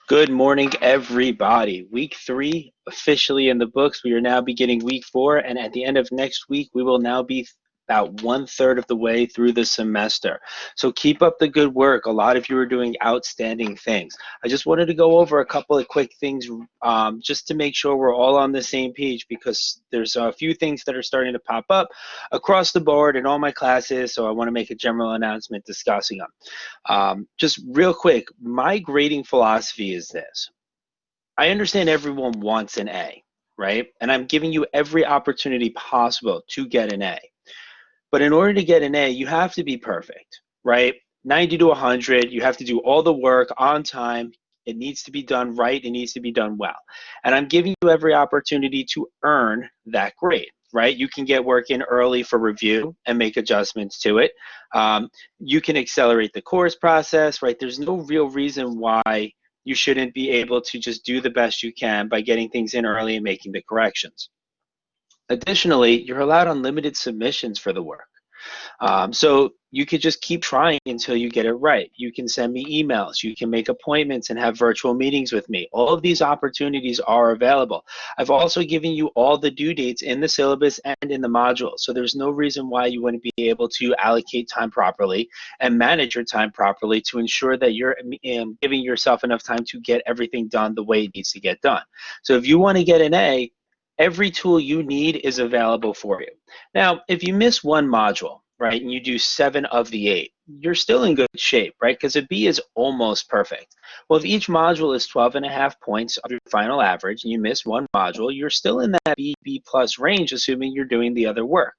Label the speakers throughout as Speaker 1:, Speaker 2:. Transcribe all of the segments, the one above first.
Speaker 1: Good morning, everybody. Week 3 officially in the books. We are now beginning week 4, and at the end of next week, we will now be about 1/3 of the way through the semester. So keep up the good work. A lot of you are doing outstanding things. I just wanted to go over a couple of quick things just to make sure we're all on the same page, because there's a few things that are starting to pop up across the board in all my classes, so I want to make a general announcement discussing them. Just real quick, my grading philosophy is this. I understand everyone wants an A, right? And I'm giving you every opportunity possible to get an A. But in order to get an A, you have to be perfect, right? 90 to 100, you have to do all the work on time. It needs to be done right. It needs to be done well. And I'm giving you every opportunity to earn that grade, right? You can get work in early for review and make adjustments to it. You can accelerate the course process, right? There's no real reason why you shouldn't be able to just do the best you can by getting things in early and making the corrections. Additionally, you're allowed unlimited submissions for the work. So you could just keep trying until you get it right. You can send me emails. You can make appointments and have virtual meetings with me. All of these opportunities are available. I've also given you all the due dates in the syllabus and in the module. So there's no reason why you wouldn't be able to allocate time properly and manage your time properly to ensure that you're giving yourself enough time to get everything done the way it needs to get done. So if you want to get an A, every tool you need is available for you. Now, if you miss one module, right, and you do 7 of the 8, you're still in good shape, right? Because a B is almost perfect. Well, if each module is 12.5 points of your final average and you miss one module, you're still in that B plus range, assuming you're doing the other work.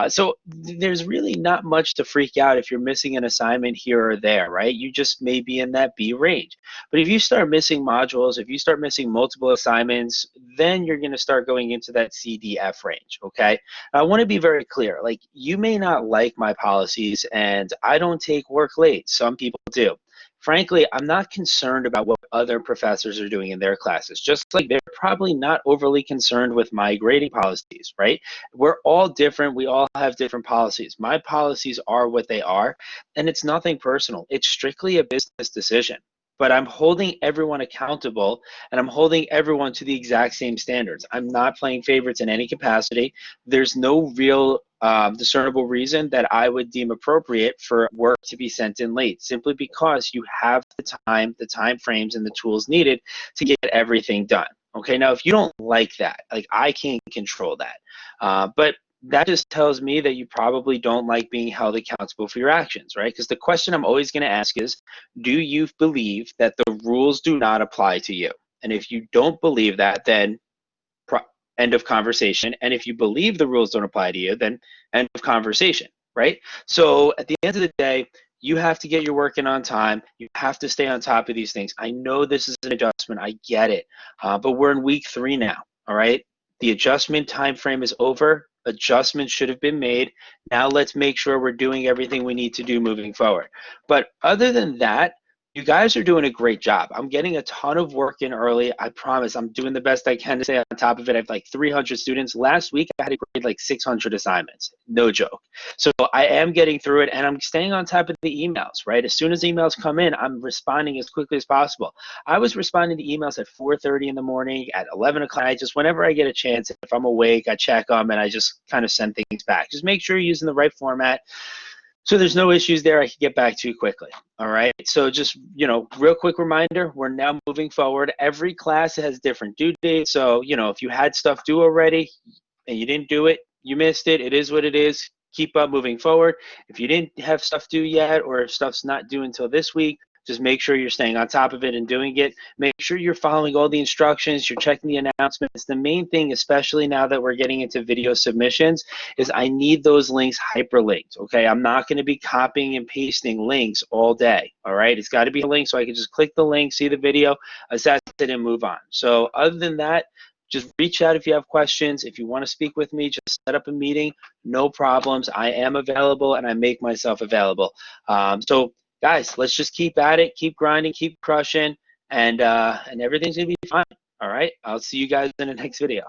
Speaker 1: So there's really not much to freak out if you're missing an assignment here or there, right? You just may be in that B range. But if you start missing modules, if you start missing multiple assignments, then you're going to start going into that CDF range, okay? I want to be very clear. Like, you may not like my policies, and I don't take work late. Some people do. Frankly, I'm not concerned about what other professors are doing in their classes, just like they're probably not overly concerned with my grading policies, right? We're all different. We all have different policies. My policies are what they are, and it's nothing personal. It's strictly a business decision. But I'm holding everyone accountable, and I'm holding everyone to the exact same standards. I'm not playing favorites in any capacity. There's no real discernible reason that I would deem appropriate for work to be sent in late, simply because you have the time frames, and the tools needed to get everything done. Okay, now if you don't like that, like, I can't control that. But that just tells me that you probably don't like being held accountable for your actions, right? Because the question I'm always going to ask is, do you believe that the rules do not apply to you? And if you don't believe that, then end of conversation. And if you believe the rules don't apply to you, then end of conversation, right? So at the end of the day, you have to get your work in on time. You have to stay on top of these things. I know this is an adjustment. I get it. But we're in week 3 now, all right? The adjustment time frame is over. Adjustments should have been made. Now let's make sure we're doing everything we need to do moving forward. But other than that, you guys are doing a great job. I'm getting a ton of work in early. I promise I'm doing the best I can to stay on top of it. I have like 300 students. Last week, I had to grade like 600 assignments. No joke. So I am getting through it, and I'm staying on top of the emails, right? As soon as emails come in, I'm responding as quickly as possible. I was responding to emails at 4:30 in the morning, at 11 o'clock. Just whenever I get a chance, if I'm awake, I check them, and I just kind of send things back. Just make sure you're using the right format, so there's no issues there. I can get back to you quickly. All right. So just, real quick reminder, we're now moving forward. Every class has different due dates. So, if you had stuff due already and you didn't do it, you missed it. It is what it is. Keep up moving forward. If you didn't have stuff due yet, or if stuff's not due until this week, just make sure you're staying on top of it and doing it. Make sure you're following all the instructions. You're checking the announcements. The main thing, especially now that we're getting into video submissions, is I need those links hyperlinked, okay? I'm not going to be copying and pasting links all day, all right? It's got to be a link so I can just click the link, see the video, assess it, and move on. So other than that, just reach out if you have questions. If you want to speak with me, just set up a meeting. No problems. I am available, and I make myself available. So guys, let's just keep at it, keep grinding, keep crushing, and everything's going to be fine. All right? I'll see you guys in the next video.